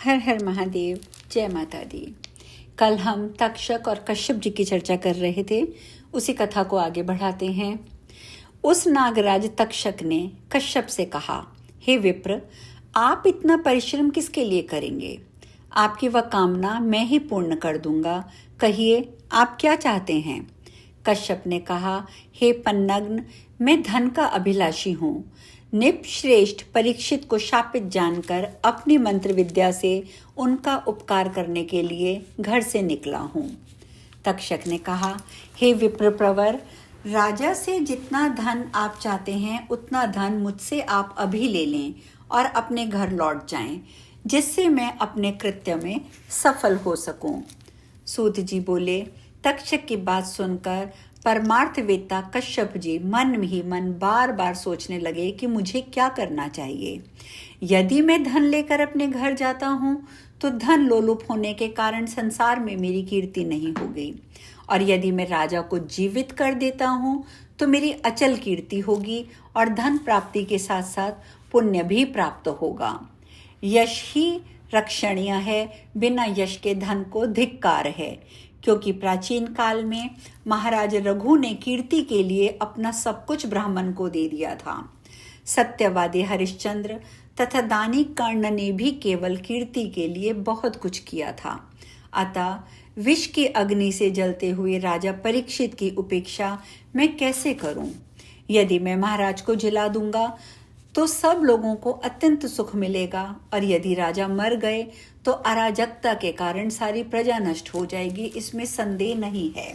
हर हर महादेव, जय माता दी। कल हम तक्षक और कश्यप जी की चर्चा कर रहे थे। उसी कथा को आगे बढ़ाते हैं। उस नागराज तक्षक ने कश्यप से कहा, हे विप्र, आप इतना परिश्रम किसके लिए करेंगे? आपकी वह कामना मैं ही पूर्ण कर दूंगा। कहिए, आप क्या चाहते हैं? कश्यप ने कहा, हे पन्नग्न, मैं धन का अभिलाषी हूँ। निपश्रेष्ठ परीक्षित को शापित जानकर अपनी मंत्र विद्या से उनका उपकार करने के लिए घर से निकला हूँ। तक्षक ने कहा, हे विप्रप्रवर, राजा से जितना धन आप चाहते हैं उतना धन मुझसे आप अभी ले लें और अपने घर लौट जाएं, जिससे मैं अपने कृत्य में सफल हो सकूं। सूत जी बोले, तक्षक की बात सुनकर परमार्थवेत्ता कश्यप जी मन ही मन बार बार सोचने लगे कि मुझे क्या करना चाहिए। यदि मैं धन लेकर अपने घर जाता हूँ तो धन लोलुप होने के कारण संसार में मेरी कीर्ति नहीं होगी, और यदि मैं राजा को जीवित कर देता हूँ तो मेरी अचल कीर्ति होगी और धन प्राप्ति के साथ साथ पुण्य भी प्राप्त होगा। यश ही रक्षणीय है, बिना यश के धन को धिक्कार है। क्योंकि प्राचीन काल में महाराज रघु ने कीर्ति के लिए अपना सब कुछ ब्राह्मण को दे दिया था। सत्यवादी हरिश्चंद्र तथा दानी कर्ण ने भी केवल कीर्ति के लिए बहुत कुछ किया था। अतः विष की अग्नि से जलते हुए राजा परीक्षित की उपेक्षा मैं कैसे करूं? यदि मैं महाराज को जिला दूंगा तो सब लोगों को अत्यंत सुख मिलेगा, और यदि राजा मर गए तो अराजकता के कारण सारी प्रजा नष्ट हो जाएगी, इसमें संदेह नहीं है।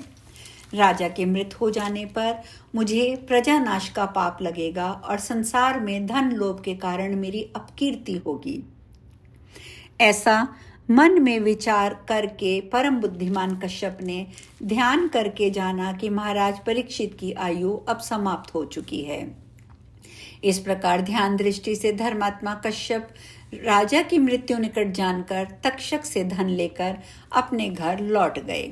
राजा के मृत हो जाने पर मुझे प्रजा नाश का पाप लगेगा और संसार में धन लोभ के कारण मेरी अपकीर्ति होगी। ऐसा मन में विचार करके परम बुद्धिमान कश्यप ने ध्यान करके जाना कि महाराज परीक्षित की आयु अब समाप्त हो चुकी है। इस प्रकार ध्यान दृष्टि से धर्मात्मा कश्यप राजा की मृत्यु निकट जानकर तक्षक से धन लेकर अपने घर लौट गए।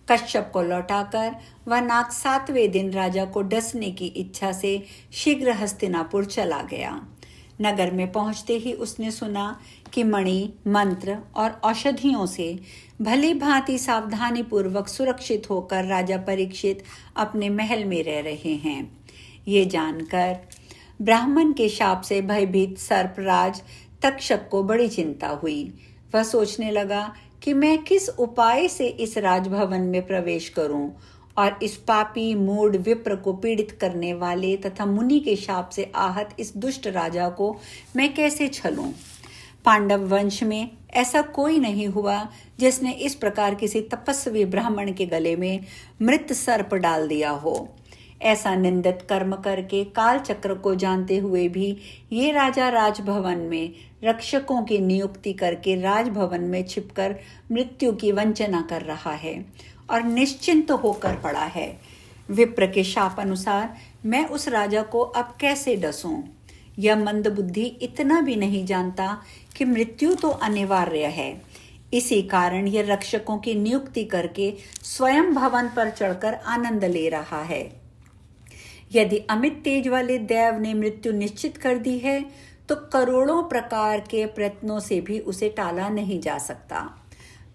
कश्यप को लौटाकर वह नाग 7वें दिन राजा को डसने की इच्छा से शीघ्र हस्तिनापुर चला गया। नगर में पहुंचते ही उसने सुना कि मणि, मंत्र और औषधियों से भली भांति सावधानी पूर्वक सुरक्षित होकर राजा परीक्षित अपने महल में रह रहे हैं। ये जानकर ब्राह्मण के शाप से भयभीत सर्पराज तक्षक को बड़ी चिंता हुई। वह सोचने लगा कि मैं किस उपाय से इस राजभवन में प्रवेश करूं और इस पापी मूढ़ विप्र को पीड़ित करने वाले तथा मुनि के शाप से आहत इस दुष्ट राजा को मैं कैसे छलूं। पांडव वंश में ऐसा कोई नहीं हुआ जिसने इस प्रकार किसी तपस्वी ब्राह्मण के गले में मृत सर्प डाल दिया हो। ऐसा निंदित कर्म करके काल चक्र को जानते हुए भी ये राजा राजभवन में रक्षकों की नियुक्ति करके राजभवन में छिपकर मृत्यु की वंचना कर रहा है और निश्चिंत होकर पड़ा है। विप्र के शाप अनुसार मैं उस राजा को अब कैसे डसूं? यह मंद बुद्धि इतना भी नहीं जानता कि मृत्यु तो अनिवार्य है। इसी कारण यह रक्षकों की नियुक्ति करके स्वयं भवन पर चढ़कर आनंद ले रहा है। यदि अमित तेज वाले देव ने मृत्यु निश्चित कर दी है तो करोड़ों प्रकार के प्रयत्नों से भी उसे टाला नहीं जा सकता।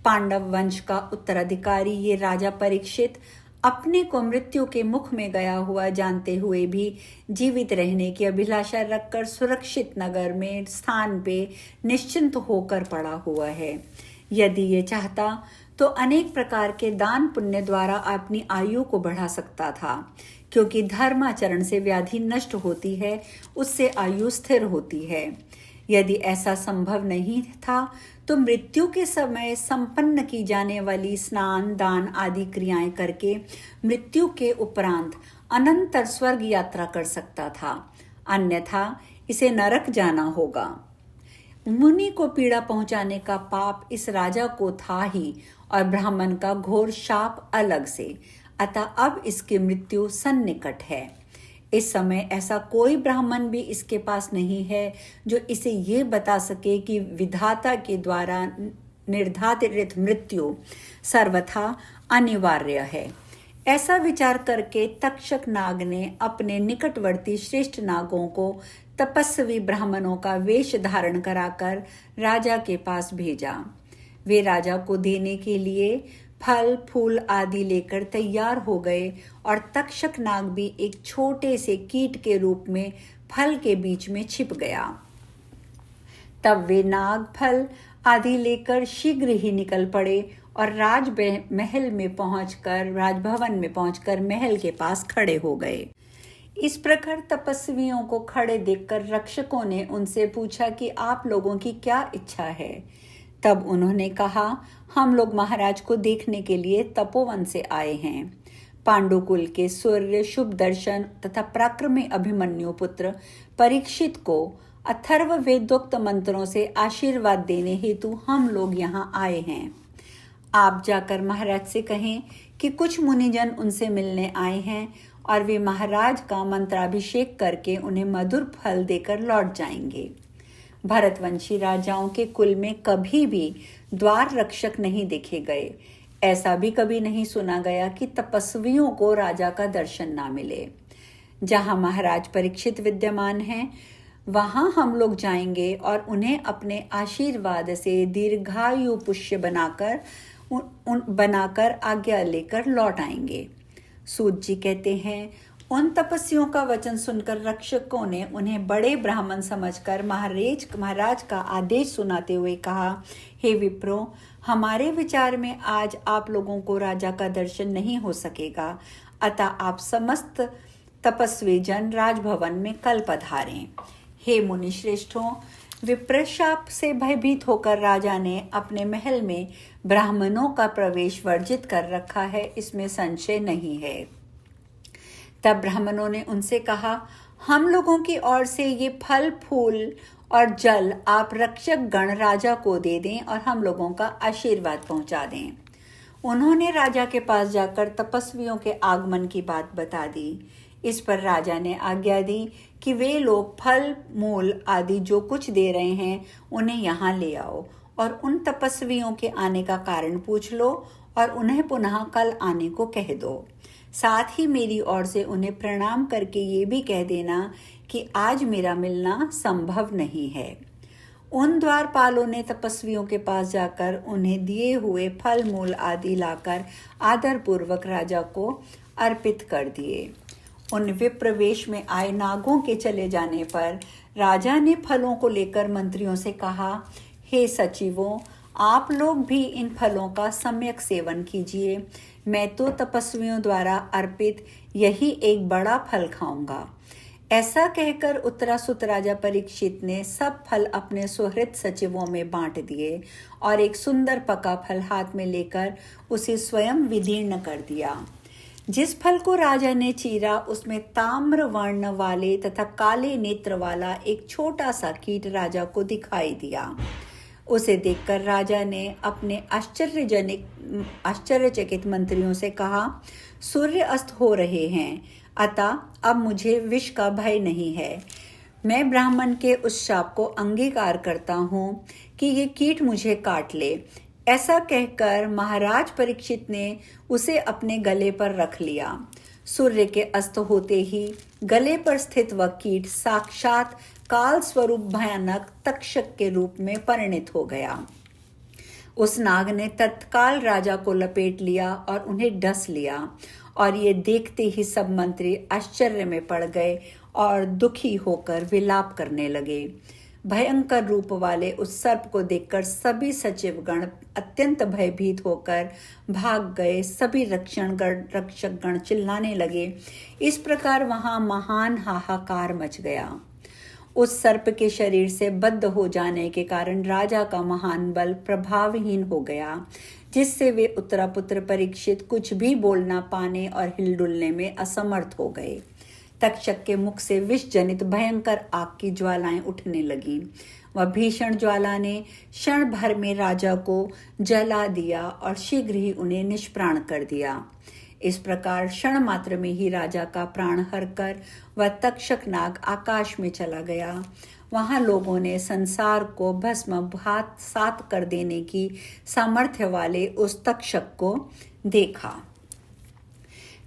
पांडव वंश का उत्तराधिकारी ये राजा परीक्षित अपने को मृत्यु के मुख में गया हुआ जानते हुए भी जीवित रहने की अभिलाषा रखकर सुरक्षित नगर में स्थान पे निश्चिंत होकर पड़ा हुआ है। यदि ये चाहता तो अनेक प्रकार के दान पुण्य द्वारा अपनी आयु को बढ़ा सकता था, क्योंकि धर्माचरण से व्याधि नष्ट होती है, उससे आयु स्थिर होती है। यदि ऐसा संभव नहीं था तो मृत्यु के समय संपन्न की जाने वाली स्नान, दान आदि क्रियाएं करके मृत्यु के उपरांत अनंतर स्वर्ग यात्रा कर सकता था, अन्यथा इसे नरक जाना होगा। मुनि को पीड़ा पहुंचाने का पाप इस राजा को था ही, और ब्राह्मण का घोर शाप अलग से, अतः अब इसकी मृत्यु सन्निकट है। इस समय ऐसा कोई ब्राह्मण भी इसके पास नहीं है जो इसे ये बता सके कि विधाता के द्वारा निर्धारित मृत्यु सर्वथा अनिवार्य है। ऐसा विचार करके तक्षक नाग ने अपने निकटवर्ती श्रेष्ठ नागों को तपस्वी ब्राह्मणों का वेश धारण कराकर राजा के पास भेजा। वे राजा को देने के लिए फल फूल आदि लेकर तैयार हो गए और तक्षक नाग भी एक छोटे से कीट के रूप में फल के बीच में छिप गया। तब वे नाग फल आदि लेकर शीघ्र ही निकल पड़े और राजभवन में पहुंचकर महल के पास खड़े हो गए। इस प्रकार तपस्वियों को खड़े देखकर रक्षकों ने उनसे पूछा कि आप लोगों की क्या इच्छा है। तब उन्होंने कहा, हम लोग महाराज को देखने के लिए तपोवन से आए हैं। पांडुकुल के सूर्य शुभ दर्शन तथा पराक्रमी अभिमन्यु पुत्र परीक्षित को अथर्व वेदोक्त मंत्रों से आशीर्वाद देने हेतु हम लोग यहाँ आए हैं। आप जाकर महाराज से कहें कि कुछ मुनिजन उनसे मिलने आए हैं और वे महाराज का मंत्राभिषेक करके उन्हें मधुर फल देकर लौट जाएंगे। भरतवंशी राजाओं के कुल में कभी भी द्वार रक्षक नहीं देखे गए। ऐसा भी कभी नहीं सुना गया कि तपस्वियों को राजा का दर्शन ना मिले। जहां महाराज परीक्षित विद्यमान हैं, वहां हम लोग जाएंगे और उन्हें अपने आशीर्वाद से दीर्घायु पुष्य बनाकर आज्ञा लेकर लौट आएंगे। सूत जी कहते हैं, उन तपस्वियों का वचन सुनकर रक्षकों ने उन्हें बड़े ब्राह्मण समझकर महाराज का आदेश सुनाते हुए कहा, हे विप्रो, हमारे विचार में आज आप लोगों को राजा का दर्शन नहीं हो सकेगा, अतः आप समस्त तपस्वी जन राजभवन में कल पधारें। हे मुनि श्रेष्ठों, विप्रशाप से भयभीत होकर राजा ने अपने महल में ब्राह्मणों का प्रवेश वर्जित कर रखा है, इसमें संशय नहीं है। तब ब्राह्मणों ने उनसे कहा, हम लोगों की ओर से ये फल फूल और जल आप रक्षक गण राजा को दे दें और हम लोगों का आशीर्वाद पहुंचा दें। उन्होंने राजा के पास जाकर तपस्वियों के आगमन की बात बता दी। इस पर राजा ने आज्ञा दी कि वे लोग फल मूल आदि जो कुछ दे रहे हैं उन्हें यहाँ ले आओ और उन तपस्वियों के आने का कारण पूछ लो और उन्हें पुनः कल आने को कह दो। साथ ही मेरी ओर से उन्हें प्रणाम करके ये भी कह देना कि आज मेरा मिलना संभव नहीं है। उन द्वारपालों ने तपस्वियों के पास जाकर उन्हें दिए हुए फल मूल आदि लाकर आदर पूर्वक राजा को अर्पित कर दिए। उन विप्रवेश में आए नागों के चले जाने पर राजा ने फलों को लेकर मंत्रियों से कहा, हे सचिवों, आप लोग भी इन फलों का सम्यक सेवन कीजिए। मैं तो तपस्वियों द्वारा अर्पित यही एक बड़ा फल खाऊंगा। ऐसा कहकर उत्तरासुत राजा परीक्षित ने सब फल अपने सुहृद सचिवों में बांट दिए और एक सुंदर पका फल हाथ में लेकर उसे स्वयं विदीर्ण कर दिया। जिस फल को राजा ने चीरा उसमें ताम्र वर्ण वाले तथा काले नेत्र वाला एक छोटा सा कीट राजा को दिखाई दिया। उसे देखकर राजा ने अपने आश्चर्यचकित मंत्रियों से कहा, सूर्य अस्त हो रहे हैं, अतः अब मुझे विष का भय नहीं है। मैं ब्राह्मण के उस शाप को अंगीकार करता हूँ कि ये कीट मुझे काट ले। ऐसा कहकर महाराज परीक्षित ने उसे अपने गले पर रख लिया। सूर्य के अस्त होते ही गले पर स्थित वह कीट साक्षात काल स्वरूप भयानक तक्षक के रूप में परिणित हो गया। उस नाग ने तत्काल राजा को लपेट लिया और उन्हें डस लिया और ये देखते ही सब मंत्री आश्चर्य में पड़ गए और दुखी होकर विलाप करने लगे। भयंकर रूप वाले उस सर्प को देखकर सभी सचिवगण अत्यंत भयभीत होकर भाग गए। सभी रक्षक गण चिल्लाने लगे। इस प्रकार वहां महान हाहाकार मच गया। उस सर्प के शरीर से बद्ध हो जाने के कारण राजा का महान बल प्रभावहीन हो गया, जिससे वे उत्तरापुत्र परीक्षित कुछ भी बोल ना पाने और हिलडुलने में असमर्थ हो गए। तक्षक के मुख से विष जनित भयंकर आग की ज्वालाएं उठने लगी। वह भीषण ज्वाला ने क्षण भर में राजा को जला दिया और शीघ्र ही उन्हें निष्प्राण कर दिया। इस प्रकार क्षण मात्र में ही राजा का प्राण हरकर वह तक्षक नाग आकाश में चला गया। वहां लोगों ने संसार को भस्म भात सात कर देने की सामर्थ्य वाले उस तक्षक को देखा।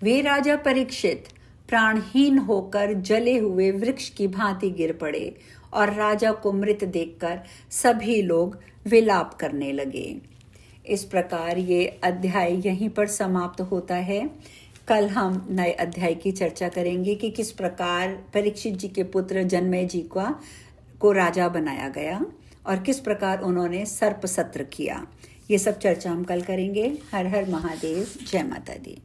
वे राजा परीक्षित, प्राणहीन होकर जले हुए वृक्ष की भांति गिर पड़े और राजा को मृत देखकर सभी लोग विलाप करने लगे। इस प्रकार ये अध्याय यहीं पर समाप्त होता है। कल हम नए अध्याय की चर्चा करेंगे कि किस प्रकार परीक्षित जी के पुत्र जन्मेजय जी को राजा बनाया गया और किस प्रकार उन्होंने सर्प सत्र किया। ये सब चर्चा हम कल करेंगे। हर हर महादेव, जय माता दी।